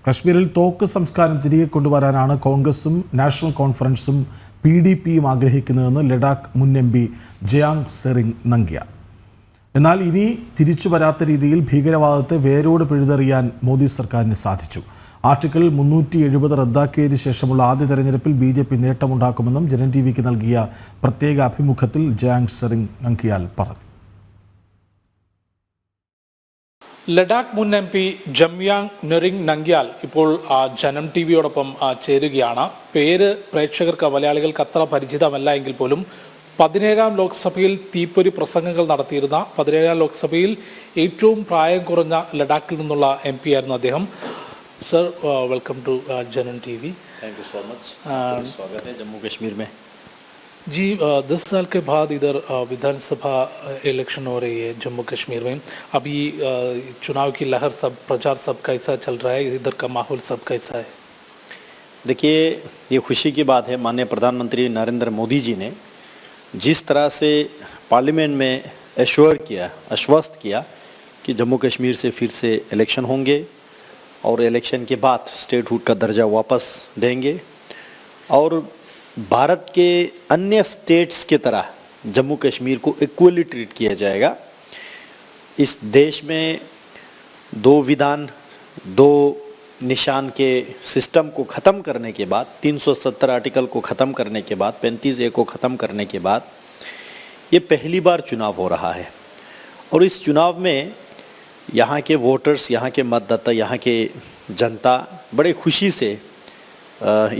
കശ്മീരിൽ തോക്ക് സംസ്കാരം തിരികെ കൊണ്ടുവരാനാണ് കോൺഗ്രസും നാഷണൽ കോൺഫറൻസും PDPയും ആഗ്രഹിക്കുന്നതെന്ന് ലഡാക്ക് മുൻ MP ജയാങ് സെറിംഗ് നംഗ്യ. എന്നാൽ ഇനി തിരിച്ചു വരാത്ത രീതിയിൽ ഭീകരവാദത്തെ വേരോട് പിഴുതെറിയാൻ മോദി സർക്കാരിന് സാധിച്ചു. ആർട്ടിക്കിൾ 370 റദ്ദാക്കിയതിനു ശേഷമുള്ള ആദ്യ തെരഞ്ഞെടുപ്പിൽ BJP നേട്ടമുണ്ടാക്കുമെന്നും ജനൻ TVക്ക് നൽകിയ പ്രത്യേക അഭിമുഖത്തിൽ ജയാങ് സെറിംഗ് നംഗ്യാൽ പറഞ്ഞു. ലഡാക്ക് മുൻ MP ജംയാങ് നെറിംഗ് നംഗ്യാൽ ഇപ്പോൾ ജനം TVയോടൊപ്പം ചേരുകയാണ്. പേര് പ്രേക്ഷകർക്ക് മലയാളികൾക്ക് അത്ര പരിചിതമല്ല എങ്കിൽ പോലും 17ാം ലോക്സഭയിൽ തീപ്പൊരി പ്രസംഗങ്ങൾ നടത്തിയിരുന്ന 17ാം ലോക്സഭയിൽ ഏറ്റവും പ്രായം കുറഞ്ഞ ലഡാക്കിൽ നിന്നുള്ള MP ആയിരുന്നു അദ്ദേഹം. സർ, വെൽക്കം ടു ജനം TV. Thank you so much. स्वागत है जम्मू कश्मीर में. जी, 10 साल के बाद इधर विधानसभा इलेक्शन हो रही है जम्मू कश्मीर में. अभी चुनाव की लहर सब प्रचार सब कैसा चल रहा है, इधर का माहौल सब कैसा है? देखिए, ये खुशी की बात है. माननीय प्रधानमंत्री नरेंद्र मोदी जी ने जिस तरह से पार्लियामेंट में आश्वस्त किया कि जम्मू कश्मीर से फिर से इलेक्शन होंगे और इलेक्शन के बाद स्टेटहुड का दर्जा वापस देंगे और भारत के अन्य स्टेट्स की तरह जम्मू कश्मीर को इक्वली ट्रीट किया जाएगा. इस देश में 2 विधान 2 निशान के सिस्टम को ख़त्म करने के बाद, 370 आर्टिकल को ख़त्म करने के बाद, 35A को ख़त्म करने के बाद ये पहली बार चुनाव हो रहा है. और इस चुनाव में यहाँ के वोटर्स, यहाँ के मतदाता, यहाँ के जनता बड़े खुशी से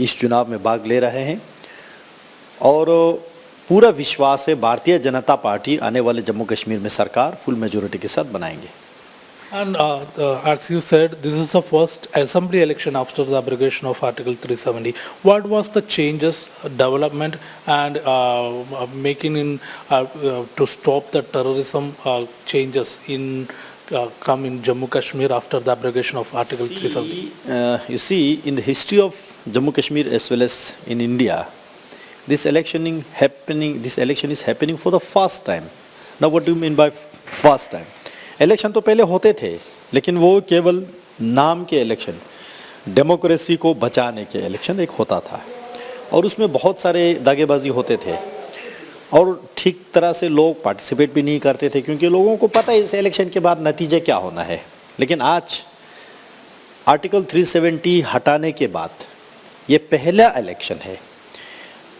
इस चुनाव में भाग ले रहे हैं और पूरा विश्वास है भारतीय जनता पार्टी आने वाले जम्मू कश्मीर में सरकार फुल मेजोरिटी के साथ बनाएंगे. And as you said, this is the first assembly election after the abrogation of Article 370. What was the changes, development, and making in to stop the terrorism changes in come in Jammu Kashmir after the abrogation of Article 370? You see, in the history of Jammu Kashmir as well as in India, this election is happening for the first time. Now, what do you mean by first time? Election तो पहले होते थे, लेकिन वो केवल नाम के election, democracy को बचाने के इलेक्शन एक होता था और उसमें बहुत सारे दागेबाजी होते थे और ठीक तरह से लोग पार्टिसिपेट भी नहीं करते थे क्योंकि लोगों को पता है इस इलेक्शन के बाद नतीजे क्या होना है. लेकिन आज आर्टिकल 370 हटाने के बाद ये पहला इलेक्शन है.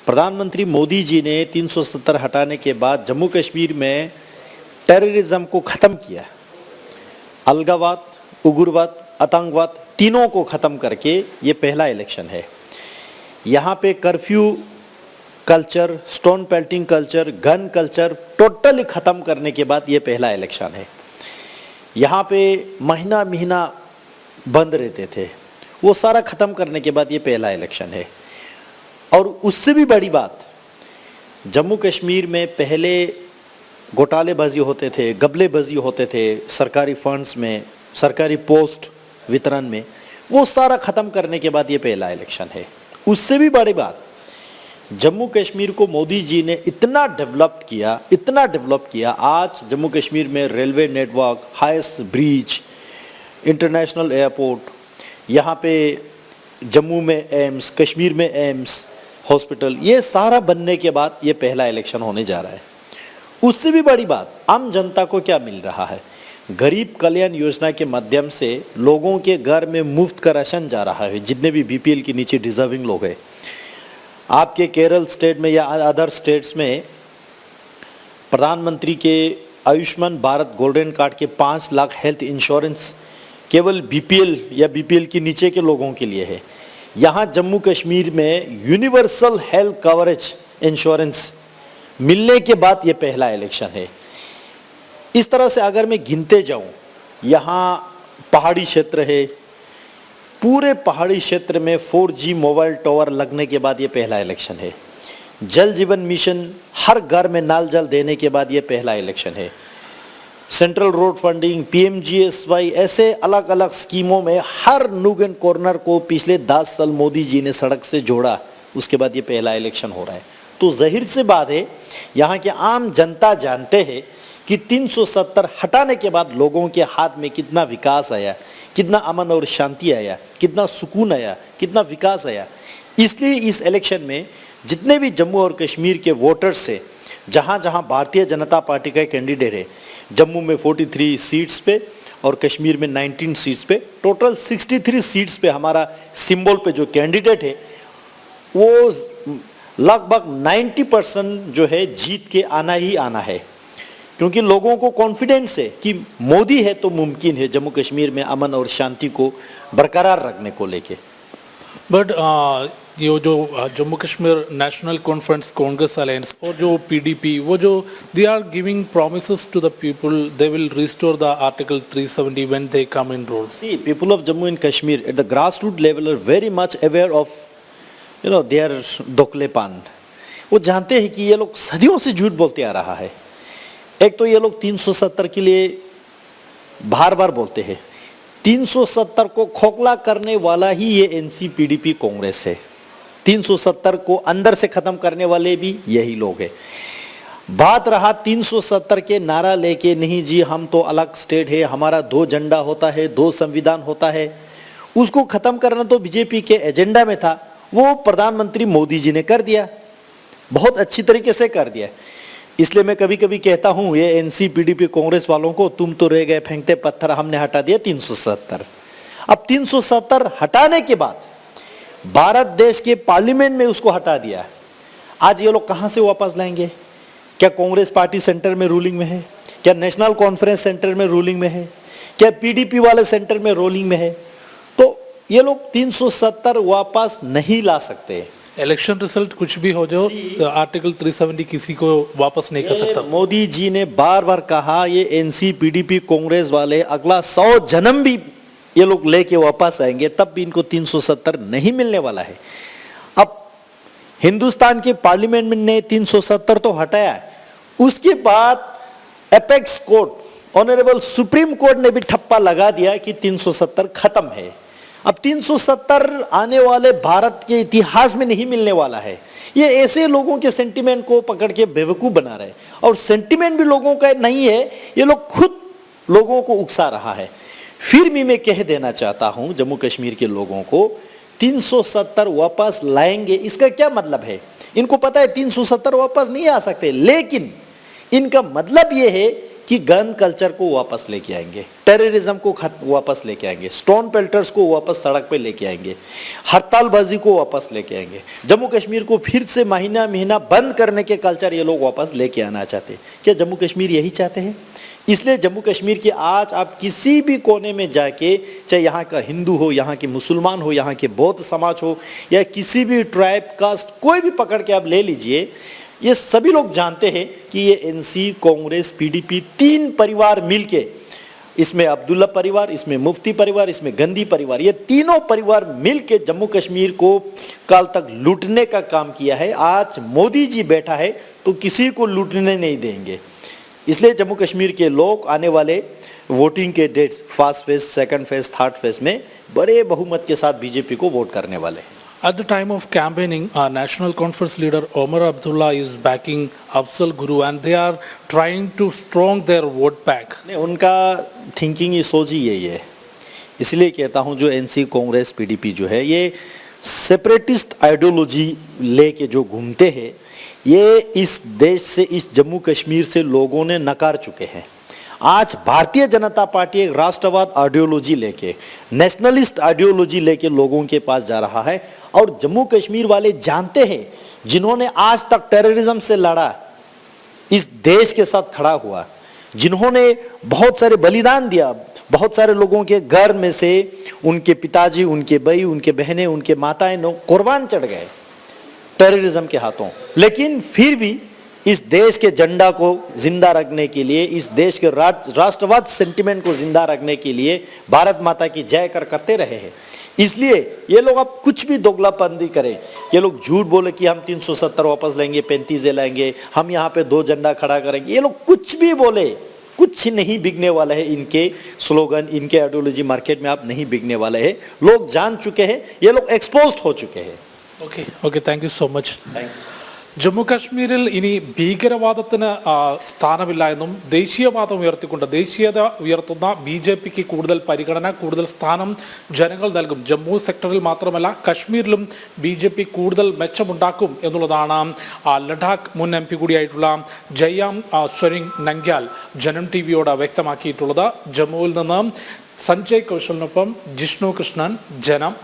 प्रधानमंत्री मोदी जी ने 370 हटाने के बाद जम्मू कश्मीर में टेररिज्म को ख़त्म किया. अलगाववाद, उग्रवाद, आतंकवाद तीनों को ख़त्म करके ये पहला इलेक्शन है. यहाँ पे curfew culture, stone pelting culture, gun culture totally ख़त्म करने के बाद ये पहला इलेक्शन है. यहाँ पे महीना महीना बंद रहते थे, वो सारा ख़त्म करने के बाद ये पहला इलेक्शन है. और उससे भी बड़ी बात, जम्मू कश्मीर में पहले घोटालेबाजी होते थे, गबलेबाजी होते थे सरकारी फंड्स में, सरकारी पोस्ट वितरण में, वो सारा ख़त्म करने के बाद ये पहला इलेक्शन है. उससे भी बड़ी बात, जम्मू कश्मीर को मोदी जी ने इतना डेवलप किया. आज जम्मू कश्मीर में railway network, highest bridge, international airport, यहाँ पे जम्मू में एम्स, कश्मीर में एम्स हॉस्पिटल, ये सारा बनने के बाद ये पहला इलेक्शन होने जा रहा है. उससे भी बड़ी बात, आम जनता को क्या मिल रहा है? गरीब कल्याण योजना के माध्यम से लोगों के घर में मुफ्त का राशन जा रहा है. जितने भी BPL के नीचे डिजर्विंग लोग हैं, आपके केरल स्टेट में या अदर स्टेट्स में प्रधानमंत्री के आयुष्मान भारत गोल्डन कार्ड के 5 लाख हेल्थ इंश्योरेंस केवल BPL या BPL के नीचे के लोगों के लिए है. यहाँ जम्मू कश्मीर में यूनिवर्सल हेल्थ कवरेज इंश्योरेंस मिलने के बाद ये पहला इलेक्शन है. इस तरह से अगर मैं गिनते जाऊं, यहाँ पहाड़ी क्षेत्र है, पूरे पहाड़ी क्षेत्र में 4G मोबाइल टावर लगने के बाद ये पहला इलेक्शन है. जल जीवन मिशन हर घर में नल जल देने के बाद ये पहला इलेक्शन है. सेंट्रल रोड फंडिंग, PMGSY, ऐसे अलग अलग स्कीमों में हर नूक एंड कॉर्नर को पिछले 10 साल मोदी जी ने सड़क से जोड़ा. उसके बाद ये पहला इलेक्शन हो रहा है. तो जाहिर सी बात है, यहाँ के आम जनता जानते हैं कि 370 हटाने के बाद लोगों के हाथ में कितना विकास आया, कितना अमन और शांति आया, कितना सुकून आया, कितना विकास आया। इसलिए इस इलेक्शन में जितने भी जम्मू और कश्मीर के वोटर्स से जहां जहां भारतीय जनता पार्टी का कैंडिडेट है, जम्मू में 43 सीट्स पे और कश्मीर में 19 सीट्स पे, टोटल 63 सीट्स पे हमारा सिंबल पे जो कैंडिडेट है वो लगभग 90% जो है जीत के आना ही आना है, क्योंकि लोगों को कॉन्फिडेंस है कि मोदी है तो मुमकिन है जम्मू कश्मीर में अमन और शांति को बरकरार रखने को लेके। बट ये जो Jammu Kashmir national conference Congress alliance और जो पीडीपी, वो जो they are giving promises to the people, they will restore the article 370 when they come in rule. See, people of Jammu and Kashmir at the grassroot level are very much aware of their दोखलेपन। वो जानते हैं कि ये लोग सदियों से झूठ बोलते आ रहा है। एक तो ये लोग 370 के लिए बार बार बोलते हैं, 370 को खोखला करने वाला ही ये एनसी-पीडीपी कांग्रेस है। 370 को अंदर से खत्म करने वाले भी यही लोग हैं। बात रहा 370 के नारा लेके, नहीं जी हम तो अलग स्टेट है, हमारा 2 झंडा होता है, 2 संविधान होता है, उसको खत्म करना तो बीजेपी के एजेंडा में था, वो प्रधानमंत्री मोदी जी ने कर दिया, बहुत अच्छी तरीके से कर दिया। इसलिए मैं कभी कभी कहता हूं ये एनसी-पीडीपी कांग्रेस वालों को, तुम तो रह गए फेंकते पत्थर, हमने हटा दिया 370। अब 370 हटाने के बाद भारत देश के पार्लियामेंट में उसको हटा दिया। आज ये लोग कहां से वापस लाएंगे? क्या कांग्रेस पार्टी सेंटर में रूलिंग में है? क्या नेशनल कॉन्फ्रेंस सेंटर में रूलिंग में है? क्या पीडीपी वाले सेंटर में रूलिंग में है? तो ये लोग 370 वापस नहीं ला सकते। इलेक्शन रिजल्ट कुछ भी हो जाओ, आर्टिकल 370 किसी को वापस नहीं कर सकता। मोदी जी ने बार बार कहा ये एनसी-पीडीपी कांग्रेस वाले अगला 100 जन्म भी ये लोग लेके वापस आएंगे, तब भी इनको 370 नहीं मिलने वाला है। अब हिंदुस्तान के पार्लियामेंट ने 370 तो हटाया है, उसके बाद apex court, honourable supreme court ने भी ठप्पा लगा दिया कि 370 खत्म है। अब 370 आने वाले भारत के इतिहास में नहीं मिलने वाला है। ये ऐसे लोगों के सेंटिमेंट को पकड़ के बेवकूफ बना रहे, और सेंटिमेंट भी लोगों का नहीं है, ये लोग खुद लोगों को उकसा रहा है। फिर भी मैं कह देना चाहता हूं जम्मू कश्मीर के लोगों को, 370 वापस लाएंगे इसका क्या मतलब है? इनको पता है 370 वापस नहीं आ सकते, लेकिन इनका मतलब यह है कि गन कल्चर को वापस लेके आएंगे, टेररिज्म को वापस लेके आएंगे, स्टोन पेल्टर्स को वापस सड़क पे लेके आएंगे, हड़तालबाजी को वापस लेके आएंगे, जम्मू कश्मीर को फिर से महीना महीना बंद करने के कल्चर ये लोग वापस लेके आना चाहते हैं। क्या जम्मू कश्मीर यही चाहते हैं? इसलिए जम्मू कश्मीर के आज आप किसी भी कोने में जाके, चाहे यहाँ का हिंदू हो, यहाँ के मुसलमान हो, यहाँ के बौद्ध समाज हो, या किसी भी ट्राइब कास्ट कोई भी पकड़ के आप ले लीजिए, ये सभी लोग जानते हैं कि ये एनसी, कांग्रेस, पीडीपी 3 परिवार मिलके, इसमें अब्दुल्ला परिवार, इसमें मुफ्ती परिवार, इसमें गांधी परिवार, ये तीनों परिवार मिलके जम्मू कश्मीर को काल तक लूटने का काम किया है। आज मोदी जी बैठा है तो किसी को लूटने नहीं देंगे। इसलिए जम्मू कश्मीर के लोग आने वाले वोटिंग के dates, first phase, second phase, third phase में बड़े बहुमत के साथ बीजेपी को वोट करने वाले हैं। At the time of campaigning, our National Conference leader Omar Abdullah is backing Afzal Guru, and they are trying to strong their vote back. नहीं, उनका थिंकिंग ही सोच ही यही है। इसलिए कहता हूं जो एनसी, कांग्रेस, पीडीपी जो है, ये सेपरेटिस्ट आइडियोलॉजी लेके जो घूमते हैं, ये इस देश से, इस जम्मू कश्मीर से लोगों ने नकार चुके हैं। आज भारतीय जनता पार्टी एक राष्ट्रवाद आइडियोलॉजी लेके, नेशनलिस्ट आइडियोलॉजी लेके लोगों के पास जा रहा है, और जम्मू कश्मीर वाले जानते हैं, जिन्होंने आज तक टेररिज्म से लड़ा, इस देश के साथ खड़ा हुआ, जिन्होंने बहुत सारे बलिदान दिया, बहुत सारे लोगों के घर में से उनके पिताजी, उनके भाई, उनके बहनें, उनके माताएं कुर्बान चढ़ गए टेररिज्म के हाथों, लेकिन फिर भी इस देश के झंडा को जिंदा रखने के लिए, इस देश के राष्ट्रवाद सेंटिमेंट को जिंदा रखने के लिए भारत माता की जय करते रहे हैं। इसलिए ये लोग अब कुछ भी दोगलापंदी करें, ये लोग झूठ बोले कि हम 370 वापस लेंगे, 35 लाएंगे, हम यहाँ पे 2 झंडा खड़ा करेंगे, ये लोग कुछ भी बोले, कुछ नहीं बिकने वाला है। इनके स्लोगन, इनके आइडियोलॉजी मार्केट में आप नहीं बिकने वाले हैं। लोग जान चुके हैं, ये लोग एक्सपोज्ड हो चुके हैं। Okay, thank you so much. Thank you. Jammu കാശ്മീരിൽ ഇനി ഭീകരവാദത്തിന് സ്ഥാനമില്ല എന്നും ദേശീയവാദം ഉയർത്തിക്കൊണ്ട് ദേശീയത ഉയർത്തുന്ന BJPക്ക് കൂടുതൽ പരിഗണന, കൂടുതൽ സ്ഥാനം ജനങ്ങൾ നൽകും. ജമ്മു സെക്ടറിൽ മാത്രമല്ല കശ്മീരിലും BJP കൂടുതൽ മെച്ചമുണ്ടാക്കും എന്നുള്ളതാണ് ലഡാക്ക് മുൻ MP കൂടിയായിട്ടുള്ള ജയാം സെറിംഗ് നംഗ്യാൽ ജനം TVയോട് വ്യക്തമാക്കിയിട്ടുള്ളത്. ജമ്മുവിൽ നിന്ന് സഞ്ജയ് കൗശലിനൊപ്പം ജിഷ്ണു കൃഷ്ണൻ, ജനം.